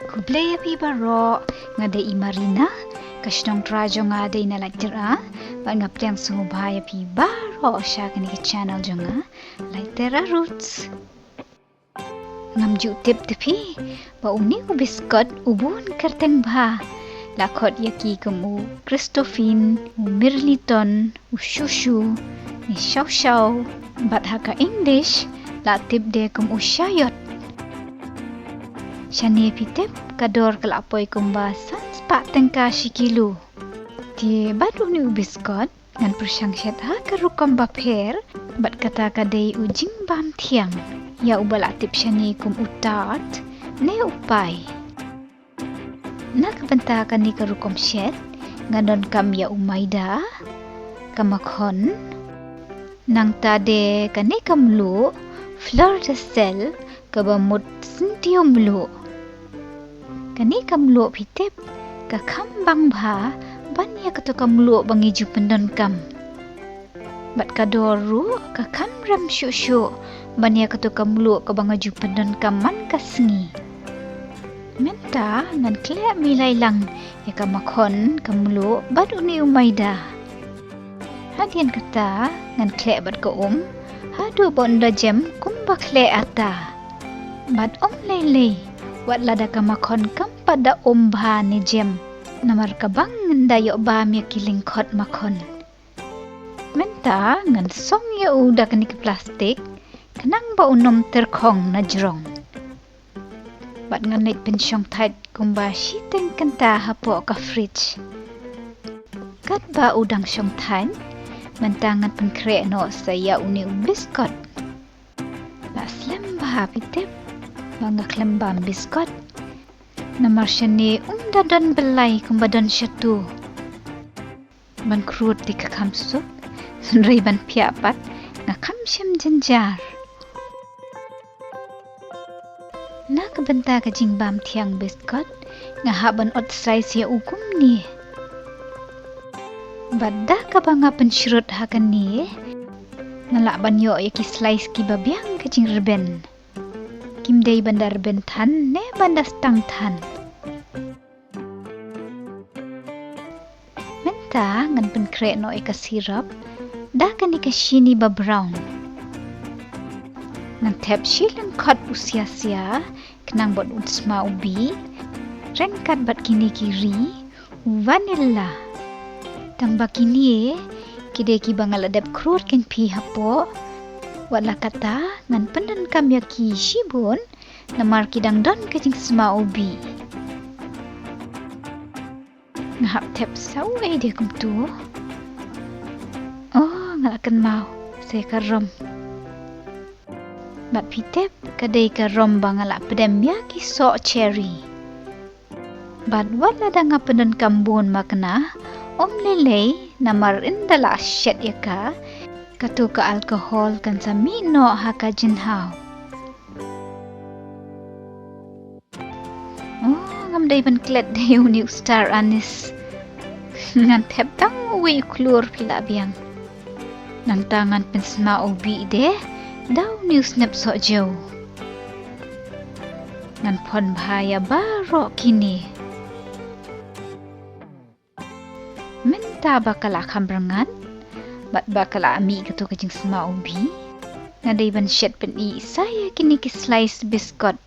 Kublaya pi baro ngade imarina kashnong trajo ngade na laitera ba ngapteng sumubhaya pi baro sha kani ke channel jonga laitera roots ngamju tip tipi ba uni u biskot ubun kyrteng bha lakot yaki kumu Christophine u mirliton u chouchou ni chouchou bat haka English la tip de kum u Chayote Shani pitep kador kalapoi kumba sanspa tengka shikilu. Ti badu ni biskot ngan pyrshang shet ha karukam baper bat kata kadai u Jynbam thiang. Ya ubala tip shani kum utat ne upai. Nak benta kani karukom shet nganon kam ya umaida kamakon nang tade kani kamlu fleur de sel kabamut sentium lu. Kani kamlu pitep ka kambang bha banya kato kamlu bangi jupendon kam. Bat kadoru ka kamram chouchou banya kato kamlu ka banga jupendon kam man ka sngi. Mynta ngan klek milai lang ya kamakon kamlu bat uni umaida. Hadian kata ngan klek bat ka hadu bonda jem kumba klek ata. Bat lele wat lada kamakon kam pada bha ni jem namar kabang ndayok ba mi kilingkot makon Mynta ngan song ya uda kani ke plastik kenang ba unom terkong na jrong bat ngan nait pensyong tait kumba shiteng kenta hapo ka fridge kat ba udang syong tain Mynta ngan penkre no saya uni biskot la slem ba pitep bangga klembam biskot namar shani dadan belai kumbadan syatu ban krut di kakam sup sunrai ban piapat ngakam syam jenjar na kebenta ka Jynbam thiang biskot ngahaban ot size ya ukum ni badda ka banga pensyrut hakan ni ngalak banyo yaki slice ki babiang ka reben kimdei bandar bentan ne bandas tang tan. Mynta ngan penkre no ika sirap dah kan ika shini ba brown. Ngan tep shilang kot usia-sia kenang bot utsma ubi rengkat bat kini kiri vanilla. Tang bakini kide ki bangaladep krur ken pi hapo wala kata ngan pendan kam yaki shibun namar kidang don kajing sma ubi ngahap tep sawai dia kum tu ngalakan mau saya karom bat pitep kadai karom bangala pedem yaki sok cherry bat wala danga pendan kambun makna lele namar indala shet yaka katu ka alkohol kan sa mino haka jinhaw. Ngamday ban klet dayo ni star anis. Ngan tep tang uwi klur pila biyang. Nang tangan pensma ubi de daw ni snap so jaw. Ngan pon bahaya baro kini. Mynta bakala kambrangan bat bakala ami kato kajing sma ubi ngadai ban shet pen I saya kini ki slice biskot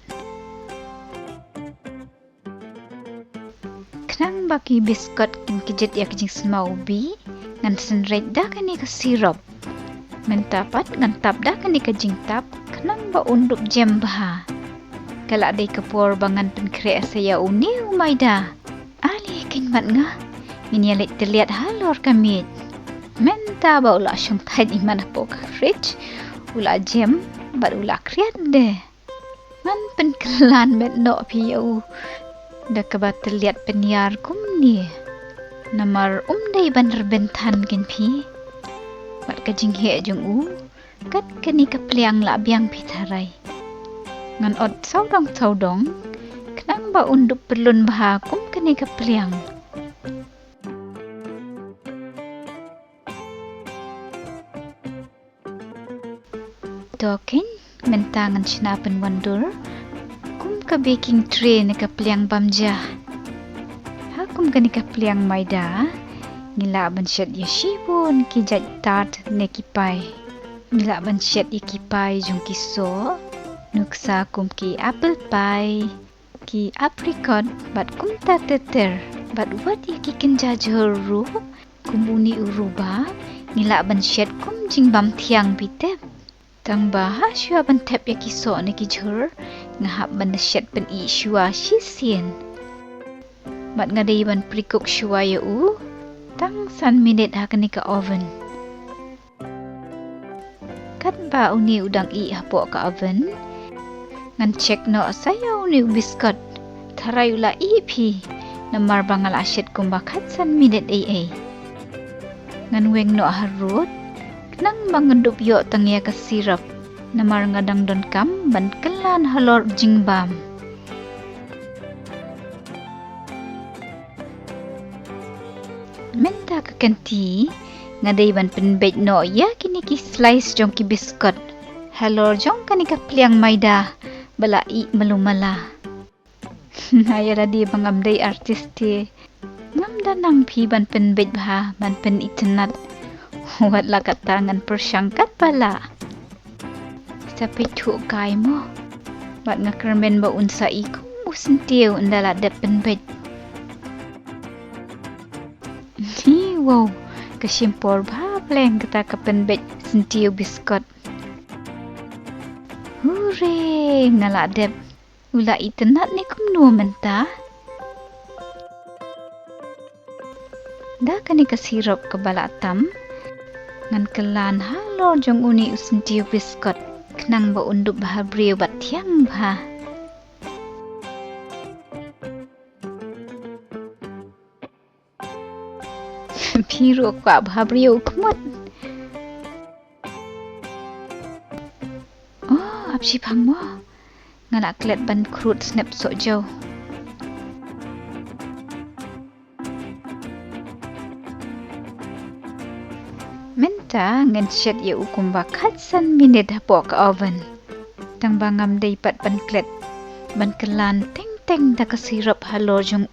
kenang baki biskot kin kijet ya kajing sma ubi ngan senret dah kani ka sirop Mynta pat ngan tap dah kani kajing tap kenang ba unduk jem bha kala dai kapor bangan pen kre saya uni umaida ali kin mat nga minyalit terlihat halor kamit Mynta ba ula syong tait iman po ka fridge ula jem bat ula kriat de ngan penkelan met no piu da ka bat terlihat penyar kum ni namar dai ban rebentan ken pi bat ka jing he jung kat kani ka pliang la biang pitarai ngan ot saudong kenang ba unduk perlun bah kum kani ka pliang token mentangan sinapan wandur kum ka baking tray na kapliang bamja. Hakum ka ni kapliang maida. Ngilaban shet ya shibun ki jaj tart ne kipai. Ngilaban shet ya kipai jung kiso. Nuksa kum ki apple pie. Ki apricot bat kum ta teter. Bat wat ya ki kenja jhur kum uni uruba. Ngilaban shet kum Jynbam thiang bitep. Tang baha shua ban tep ya kiso ne ki jhur. Ngahap ban shet ban I shua shisien. Bat ngadai ban prikuk shua ya tang san minit ha kani ka oven. Kat ba uni udang I hapo ka oven. Ngan check no saya uni biskot. Tharay ula I pi. Namar bangal asyet kumbakat san minit ay. Ngan weng no harut. Nang mangendup yo tang ya ka sirap. Namar ngadang don kam ban kelan halor Jynbam. Mynta ka kanti ngadai ban penbej no ya kini ki slice jong ki biskot. Halor jong kani ka pliang maida bala I malumala. Ayara di bangamday artiste. Ngamda nang pi ban penbej bah ban pen itenat. Wat la katangan pyrshang kat pala. Sa pitu kai mo. Bat ngakermen ba unsa I kum usentiu ndala de penbej. Wow, kesimpor ba pleng kita ke penbej sentiu biskot. Hooray, naladep. Ula itenat ni kumno Mynta. Da kani ka sirop ke balatam. Ngan kelan halor jong uni usentiu biskot. Kenang ba undup bah brio bat thiang bah. Piro kwa bhabrio kumot. Oh, apsi phang mo. Ngana klet ban krut snap so jo. Mynta ngan shet ya ukum bakat san minit hapo ka oven. Tang bangam day pat ban klet. Ban kelan teng da ka sirap halor jong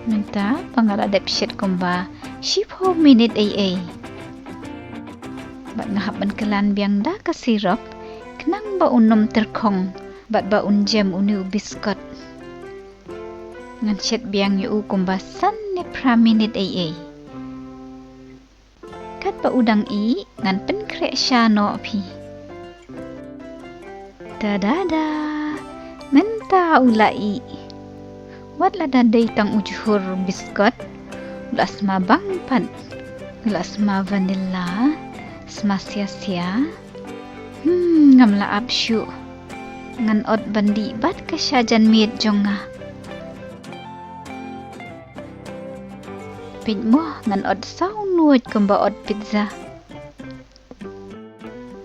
Mynta pangaladep shet kumba 10 minit ay. Bat ngahap ban kelan biang da ka sirap. Kenang ba unom terkong. Bat ba unjem uni biskot. Ngan shet biang yu kumba san ne pra minit ay. Kat ba udang I ngan pen krek sya no pi. Da. Mynta ulai. Wat la dadai tang jhur biskot. Ulas ma bangpat. Ulas ma vanilla. Sma sia-sia. Ngam la apsyu. Ngan ot bandi bat ka syajan miet jonga. Peit mo ngan ot saw nuot kumba ot pizza.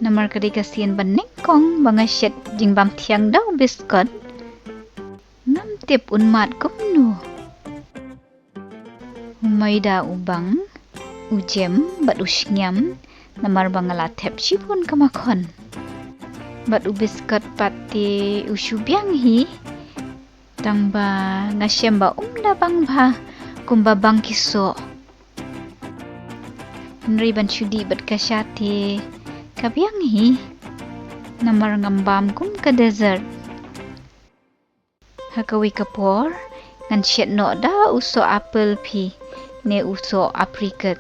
Namar kadi kasian ban nengkong banga shet Jynbam thiang daw biskot. Ngam tip unmat kumno. Maida ubang, ujem bat usnyam, namar bangala tep shibun kamakon. Bat ubiskot pati usyubyang hi. Tang ba ngasyem ba umda bang ba kumba bang kiso. Nri ban syudi bat kasyate kabyang hi. Namar ngambam kum ka desert. Hakawi kapor ngan shet no da uso apple pi ne uso apricot.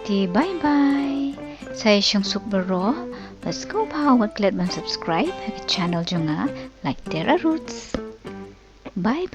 Di bye. Saya Suk Bero. Let's go power klik dan subscribe ke channel Junga like Terra Roots. Bye.